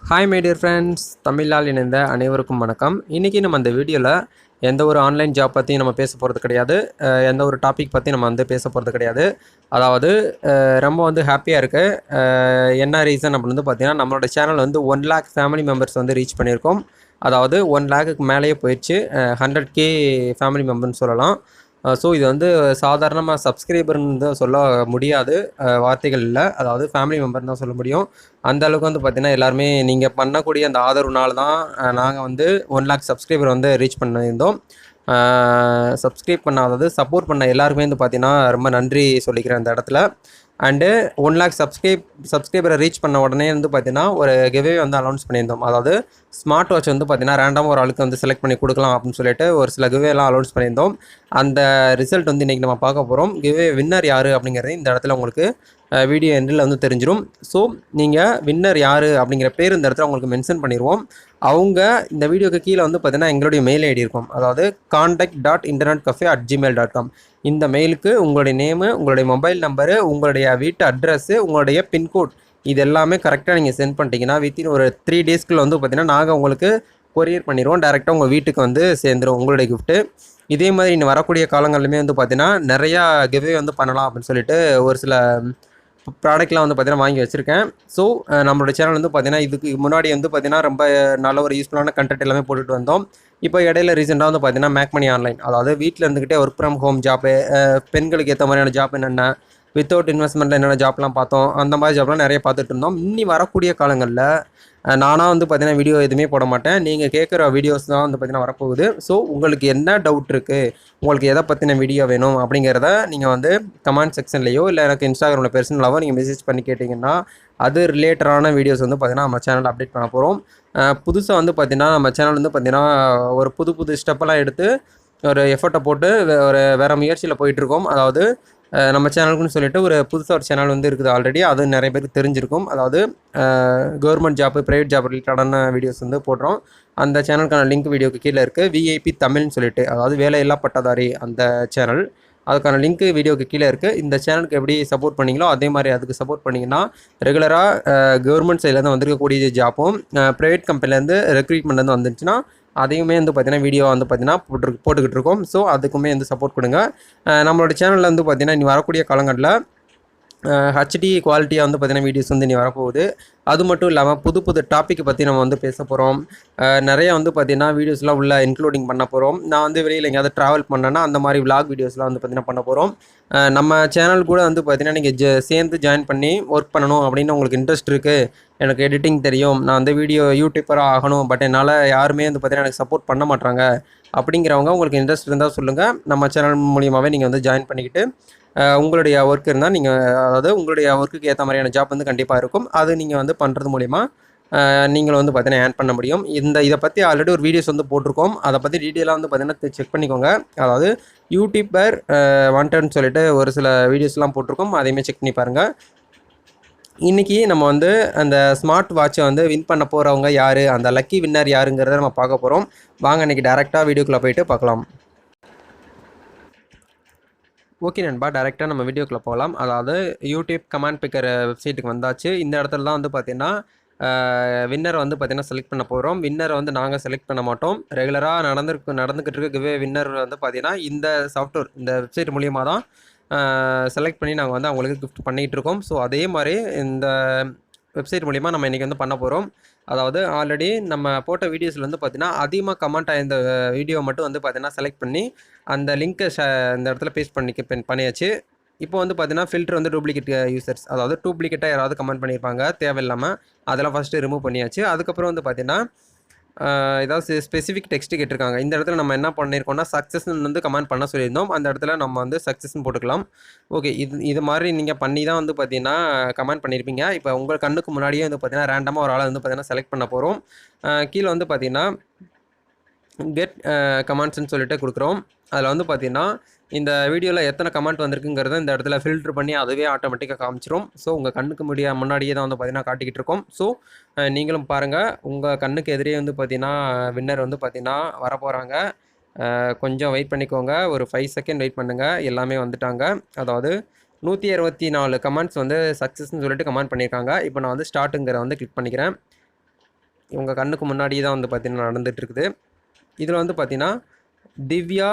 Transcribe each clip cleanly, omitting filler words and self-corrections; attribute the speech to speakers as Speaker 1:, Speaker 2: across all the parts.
Speaker 1: Hi my dear friends, தமிழால் இணைந்த அனைவருக்கும் வணக்கம். இன்றைக்கி நம்ம அந்த வீடியோவில் எந்த ஒரு ஆன்லைன் ஜாப் பற்றி நம்ம பேச போகிறது கிடையாது. எந்த ஒரு டாபிக் பற்றி நம்ம பேச போகிறது கிடையாது. அதாவது ரொம்ப ஹாப்பியாக இருக்குது. என்ன ரீசன் அப்படின்னு பார்த்தீங்கன்னா, நம்மளோட channel 1 lakh family members reach பண்ணியிருக்கோம். அதாவது 1 லேக்குக்கு மேலேயே போயிடுச்சு. 100K ஃபேமிலி மெம்பர்னு சொல்லலாம். ஸோ இது சாதாரணமாக சப்ஸ்கிரைபர்னு தான் சொல்ல முடியாது, வார்த்தைகள் இல்லை. அதாவது ஃபேமிலி மெம்பர்னு தான் சொல்ல முடியும். அந்த அளவுக்கு பார்த்தீங்கன்னா எல்லாருமே நீங்கள் பண்ணக்கூடிய அந்த ஆதரவுனால தான் நாங்கள் 1 லேக் சப்ஸ்கிரைபர் ரீச் பண்ணியிருந்தோம். சப்ஸ்கிரைப் பண்ணாதது சப்போர்ட் பண்ண எல்லாருக்குமே பார்த்தீங்கன்னா ரொம்ப நன்றி சொல்லிக்கிறேன் இந்த இடத்துல. அண்டு 1 லேக் சப்ஸ்கிரைபரை ரீச் பண்ண உடனே பார்த்தீங்கன்னா ஒரு கிவ்வே அனௌன்ஸ் பண்ணியிருந்தோம். அதாவது ஸ்மார்ட் வாட்ச் பார்த்தீங்கன்னா ரேண்டமாக ஒரு ஆளுக்கு செலக்ட் பண்ணி கொடுக்கலாம் அப்படின்னு சொல்லிட்டு ஒரு சில கிவ்வேலாம் அனௌன்ஸ் பண்ணியிருந்தோம். அந்த ரிசல்ட் இன்றைக்கி நம்ம பார்க்க போகிறோம். கிவ்வே வின்னர் யார் அப்படிங்கிறது இந்த இடத்துல உங்களுக்கு வீடியோ எண்டில் தெரிஞ்சிடும். ஸோ நீங்கள் வின்னர் யார் அப்படிங்கிற பேர் இந்த இடத்துல உங்களுக்கு மென்ஷன் பண்ணிடுவோம். அவங்க இந்த வீடியோக்கு கீழே பார்த்தீங்கன்னா எங்களுடைய மெயில் ஐடி இருக்கும். அதாவது contact.internetcafe@gmail.com. இந்த மெயிலுக்கு உங்களுடைய நேமு, உங்களுடைய மொபைல் நம்பரு, உங்களுடைய வீட்டு அட்ரஸ்ஸு, உங்களுடைய பின்கோட் இது எல்லாமே கரெக்டாக நீங்கள் சென்ட் பண்ணிட்டீங்கன்னா வித்தின் ஒரு 3 டேஸ்க்குள்ள பார்த்தீங்கன்னா நாங்கள் உங்களுக்கு கொரியர் பண்ணிடுவோம். டேரெக்டாக உங்கள் வீட்டுக்கு சேர்ந்துடும் உங்களுடைய கிஃப்ட்டு. இதே மாதிரி இன்னும் வரக்கூடிய காலங்களிலுமே பார்த்தீங்கன்னா நிறையா கிவ்வே பண்ணலாம் அப்படின்னு சொல்லிட்டு ஒரு சில ப்ராடக்ட்லாம் பார்த்தீங்கன்னா வாங்கி வச்சுருக்கேன். ஸோ நம்மளோட சேனல் பார்த்தீங்கன்னா இதுக்கு முன்னாடி பார்த்தீங்கன்னா ரொம்ப நல்ல ஒரு யூஸ்ஃபுல்லான கண்டென்ட் எல்லாமே போட்டுட்டு வந்தோம். இப்போ இடையில ரீசெண்டாக பார்த்தீங்கன்னா மேக் மணி ஆன்லைன், அதாவது வீட்டில் இருந்துக்கிட்டே ஒர்க் ஃப்ரம் ஹோம் ஜாப்பு, பெண்களுக்கு ஏற்ற மாதிரியான ஜாப் என்னென்ன, வித்தவுட் இன்வெஸ்ட்மெண்ட்டில் என்னென்ன ஜாப்லாம் பார்த்தோம். அந்த மாதிரி ஜாப்லாம் நிறைய பார்த்துட்டு இருந்தோம். இன்னி வரக்கூடிய காலங்களில் நானாக பார்த்தீங்கன்னா வீடியோ எதுவுமே போட மாட்டேன். நீங்கள் கேட்குற வீடியோஸ் தான் பார்த்தீங்கன்னா வரப்போகுது. ஸோ உங்களுக்கு என்ன டவுட் இருக்குது, உங்களுக்கு எதை பற்றின வீடியோ வேணும் அப்படிங்கிறத நீங்கள் கமெண்ட் செக்ஷன்லேயோ இல்லை எனக்கு இன்ஸ்டாகிராமில் பர்சனலாவோ நீங்கள் மெசேஜ் பண்ணி கேட்டிங்கன்னா அது ரிலேட்டடான வீடியோஸ் பார்த்தீங்கன்னா நம்ம சேனலில் அப்டேட் பண்ண போகிறோம். புதுசாக பார்த்தீங்கன்னா நம்ம சேனல் பார்த்தீங்கன்னா ஒரு புது ஸ்டெப்பெல்லாம் எடுத்து ஒரு எஃபர்ட்டை போட்டு ஒரு வேறு முயற்சியில் போயிட்டுருக்கோம். அதாவது நம்ம சேனலுக்குன்னு சொல்லிட்டு ஒரு புதுசாக ஒரு சேனல் இருக்குது ஆல்ரெடி. அது நிறைய பேருக்கு தெரிஞ்சிருக்கும். அதாவது கவர்மெண்ட் ஜாப்பு, ப்ரைவேட் ஜாப் ரிலேட்டடான வீடியோஸ் போடுறோம். அந்த சேனலுக்கான லிங்க் வீடியோக்கு கீழே இருக்குது. விஐபி தமிழ்னு சொல்லிட்டு, அதாவது வேலையில்லா பட்டதாரி அந்த சேனல். அதுக்கான லிங்க்கு வீடியோக்கு கீழே இருக்குது. இந்த சேனலுக்கு எப்படி சப்போர்ட் பண்ணிங்களோ அதே மாதிரி அதுக்கு சப்போர்ட் பண்ணிங்கன்னா ரெகுலராக கவர்மெண்ட் சைட்லேருந்து வந்திருக்கக்கூடிய ஜாப்பும் ப்ரைவேட் கம்பெனிலேருந்து ரெக்ரூட்மெண்ட்லேருந்து வந்துருச்சுன்னா அதையுமே பார்த்தீங்கன்னா வீடியோ பார்த்தீங்கன்னா போட்டுக்கிட்டு இருக்கோம். ஸோ அதுக்குமே சப்போர்ட் கொடுங்க. நம்மளோட சேனலில் பார்த்தீங்கன்னா இனி வரக்கூடிய காலங்களில் ஹெச்டி குவாலிட்டியாக பார்த்தீங்கன்னா வீடியோஸ் இனி வரப்போகுது. அது மட்டும் இல்லாமல் புது டாப்பிக்கை பற்றி நம்ம பேச போகிறோம். நிறைய பார்த்தீங்கன்னா வீடியோஸ்லாம் உள்ள இன்க்ளூடிங் பண்ண போகிறோம். நான் வெளியில் எங்கேயாவது ட்ராவல் பண்ணேன்னா அந்த மாதிரி விளாக் வீடியோஸ்லாம் பார்த்தீங்கன்னா பண்ண போகிறோம். நம்ம சேனல் கூட பார்த்தீங்கன்னா நீங்கள் சேர்ந்து ஜாயின் பண்ணி ஒர்க் பண்ணணும் அப்படின்னு உங்களுக்கு இன்ட்ரெஸ்ட் இருக்குது, எனக்கு எடிட்டிங் தெரியும், நான் வீடியோ யூடியூபராக ஆகணும், பட் என்னால் யாருமே பார்த்தீங்கன்னா எனக்கு சப்போர்ட் பண்ண மாட்டாங்க அப்படிங்கிறவங்க உங்களுக்கு இன்ட்ரெஸ்ட் இருந்தால் சொல்லுங்கள். நம்ம சேனல் மூலியமாகவே நீங்கள் ஜாயின் பண்ணிக்கிட்டு உங்களுடைய ஒர்க் இருந்தால் நீங்கள், அதாவது உங்களுடைய ஒர்க்குக்கு ஏற்ற மாதிரியான ஜாப் கண்டிப்பாக இருக்கும். அது நீங்கள் பண்ணுறது மூலிமா நீங்களும் பார்த்தீங்கன்னா ஏர்ன் பண்ண முடியும். இதை பற்றி ஆல்ரெடி ஒரு வீடியோஸ் போட்டிருக்கோம். அதை பற்றி டீட்டெயிலாக பார்த்தீங்கன்னா செக் பண்ணிக்கோங்க. அதாவது யூடியூபர் வாண்டட்னு சொல்லிட்டு ஒரு சில வீடியோஸ்லாம் போட்டிருக்கோம். அதையுமே செக் பண்ணி பாருங்கள். இன்றைக்கி நம்ம அந்த ஸ்மார்ட் வாட்சை வின் பண்ண போகிறவங்க யார், அந்த லக்கி வின்னர் யாருங்கிறத நம்ம பார்க்க போகிறோம். வாங்க இன்றைக்கி டேரெக்டாக வீடியோக்குள்ளே போயிட்டு பார்க்கலாம். ஓகே நண்பா, டேரெக்டாக நம்ம வீடியோக்குள்ளே போகலாம். அதாவது யூடியூப் கமெண்ட் பிக்கர் வெப்சைட்டுக்கு வந்தாச்சு. இந்த இடத்துல தான் பார்த்தீங்கன்னா வின்னர் பார்த்தீங்கன்னா செலக்ட் பண்ண போகிறோம். வின்னர் நாங்கள் செலக்ட் பண்ண மாட்டோம். ரெகுலராக நடந்துக்கிட்டு இருக்க கிவ்வே வின்னர் பார்த்தீங்கன்னா இந்த சாஃப்ட்வேர், இந்த வெப்சைட் மூலியமாக தான் செலக்ட் பண்ணி நாங்கள் அவங்களுக்கு கிஃப்ட் பண்ணிகிட்டு இருக்கோம். ஸோ அதே மாதிரி இந்த வெப்சைட் மூலிமா நம்ம இன்றைக்கி பண்ண போகிறோம். அதாவது ஆல்ரெடி நம்ம போட்ட வீடியோஸில் பார்த்தீங்கன்னா அதிகமாக கமெண்ட் ஆயிருந்த வீடியோ மட்டும் பார்த்தீங்கன்னா செலக்ட் பண்ணி அந்த லிங்க்கை இந்த இடத்துல பேஸ்ட் பண்ணியாச்சு. இப்போ பார்த்தீங்கன்னா ஃபில்டர் டூப்ளிகேட் யூசர்ஸ், அதாவது டூப்ளிகேட்டாக யாராவது கமெண்ட் பண்ணியிருப்பாங்க தேவையில்லாமல், அதெல்லாம் ஃபஸ்ட்டு ரிமூவ் பண்ணியாச்சு. அதுக்கப்புறம் பார்த்தீங்கன்னா ஏதாவது ஸ்பெசிஃபிக் டெக்ஸ்ட்டு கேட்டிருக்காங்க. இந்த இடத்துல நம்ம என்ன பண்ணியிருக்கோம்னா சக்ஸஸ்ன்னு கமெண்ட் பண்ண சொல்லியிருந்தோம். அந்த இடத்துல நம்ம சக்ஸஸ்ன்னு போட்டுக்கலாம். ஓகே, இது மாதிரி நீங்கள் பண்ணி தான் பார்த்தீங்கன்னா கமெண்ட் பண்ணியிருப்பீங்க. இப்போ உங்கள் கண்ணுக்கு முன்னாடியே பார்த்தீங்கன்னா ரேண்டமாக ஒரு ஆளை பார்த்தீங்கன்னா செலக்ட் பண்ண போகிறோம். கீழே பார்த்தீங்கன்னா கெட் கமெண்ட்ஸ்ன்னு சொல்லிட்டு கொடுக்குறோம். அதில் பார்த்தீங்கன்னா இந்த வீடியோவில் எத்தனை கமெண்ட் வந்திருக்குங்கிறத இந்த இடத்துல ஃபில்ட்ரு பண்ணி அதுவே ஆட்டோமேட்டிக்காக காமிச்சிரும். ஸோ உங்கள் கண்ணுக்கு முன்னாடியே தான் பார்த்தீங்கன்னா காட்டிக்கிட்டு இருக்கோம். ஸோ நீங்களும் பாருங்கள், உங்கள் கண்ணுக்கு எதிரே பார்த்தீங்கன்னா வின்னர் பார்த்தீங்கன்னா வரப்போகிறாங்க. கொஞ்சம் வெயிட் பண்ணிக்கோங்க, ஒரு 5 செகண்ட் வெயிட் பண்ணுங்கள். எல்லாமே வந்துட்டாங்க. அதாவது 164 கமெண்ட்ஸ் சக்ஸஸ்ன்னு சொல்லிட்டு கமெண்ட் பண்ணியிருக்காங்க. இப்போ நான் ஸ்டார்ட்டுங்கிற கிளிக் பண்ணிக்கிறேன். உங்கள் கண்ணுக்கு முன்னாடி தான் வந்து பார்த்திங்கன்னா நடந்துகிட்ருக்குது. இதில் வந்து பார்த்திங்கன்னா திவ்யா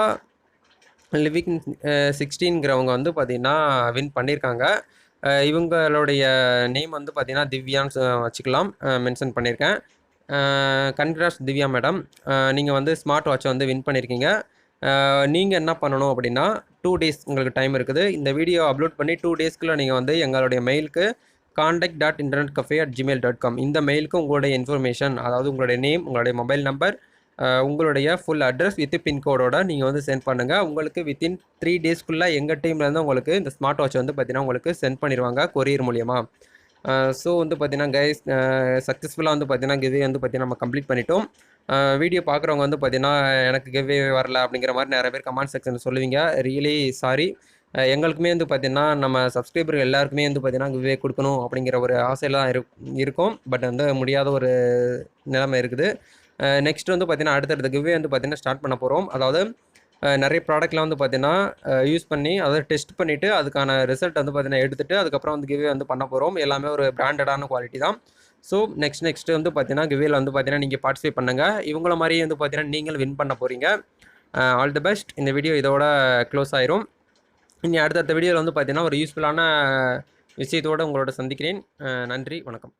Speaker 1: லிவிங் 16ங்கிறவங்க வந்து பார்த்திங்கன்னா வின் பண்ணியிருக்காங்க. இவங்களுடைய நேம் வந்து பார்த்திங்கன்னா திவ்யான்னு வச்சுக்கலாம், மென்ஷன் பண்ணியிருக்கேன். கன்கிராட்ஸ் திவ்யா மேடம், நீங்கள் வந்து ஸ்மார்ட் வாட்சை வந்து வின் பண்ணியிருக்கீங்க. நீங்கள் என்ன பண்ணணும் அப்படின்னா 2 டேஸ் உங்களுக்கு டைம் இருக்குது. இந்த வீடியோ அப்லோட் பண்ணி 2 டேஸ்க்குள்ளே நீங்கள் வந்து எங்களுடைய மெயிலுக்கு contact.internetcafe@gmail.com இந்த மெயிலுக்கு உங்களுடைய இன்ஃபர்மேஷன், அதாவது உங்களுடைய நேம், உங்களுடைய மொபைல் நம்பர், உங்களுடைய ஃபுல் அட்ரஸ் வித் பின்கோடோட நீங்கள் வந்து சென்ட் பண்ணுங்கள். உங்களுக்கு வித்தின் 3 டேஸ்க்குள்ளே எங்கள் டீம்லேருந்து உங்களுக்கு இந்த ஸ்மார்ட் வாட்ச் வந்து பார்த்திங்கன்னா உங்களுக்கு சென்ட் பண்ணிடுவாங்க கொரியர் மூலியமாக. ஸோ வந்து பார்த்திங்கன்னா கைஸ், சக்ஸஸ்ஃபுல்லாக வந்து பார்த்திங்கன்னா கிவ்வே வந்து பார்த்திங்கன்னா நம்ம கம்ப்ளீட் பண்ணிட்டோம். வீடியோ பார்க்குறவங்க வந்து பார்த்திங்கன்னா எனக்கு கிவ்வே வரல அப்படிங்கிற மாதிரி நிறைய பேர் கமெண்ட் செக்ஷனில் சொல்லுவீங்க. Really sorry. எங்களுக்குமே வந்து பார்த்திங்கன்னா நம்ம சப்ஸ்கிரைபர் எல்லாருக்குமே வந்து பார்த்திங்கன்னா கிவ்வே கொடுக்கணும் அப்படிங்கிற ஒரு ஆசையில் தான் இருக்கும். பட் வந்து முடியாத ஒரு நிலைமை இருக்குது. நெக்ஸ்ட் வந்து பார்த்திங்கன்னா அடுத்தடுத்த கிவ்வே வந்து பார்த்திங்கன்னா ஸ்டார்ட் பண்ண போகிறோம். அதாவது நிறைய ப்ராடக்ட்லாம் வந்து பார்த்திங்கன்னா யூஸ் பண்ணி அதை டெஸ்ட் பண்ணிவிட்டு அதுக்கான ரிசல்ட் வந்து பார்த்திங்கன்னா எடுத்துகிட்டு அதுக்கப்புறம் வந்து கிவ்வே வந்து பண்ண போகிறோம். எல்லாமே ஒரு பிராண்டடான குவாலிட்டி தான். ஸோ நெக்ஸ்ட் வந்து பார்த்திங்கன்னா கிவ்வேல வந்து பார்த்திங்கன்னா நீங்கள் பார்ட்டிசிபேட் பண்ணுங்கள். இவங்கள மாதிரியே வந்து பார்த்திங்கன்னா நீங்கள் வின் பண்ண போகிறீங்க. All the best. இந்த வீடியோ இதோட க்ளோஸ் ஆயிரும். இனி அடுத்தடுத்த வீடியோவில் வந்து பார்த்திங்கன்னா ஒரு யூஸ்ஃபுல்லான விஷயத்தோடு உங்களோட சந்திக்கிறேன். நன்றி, வணக்கம்.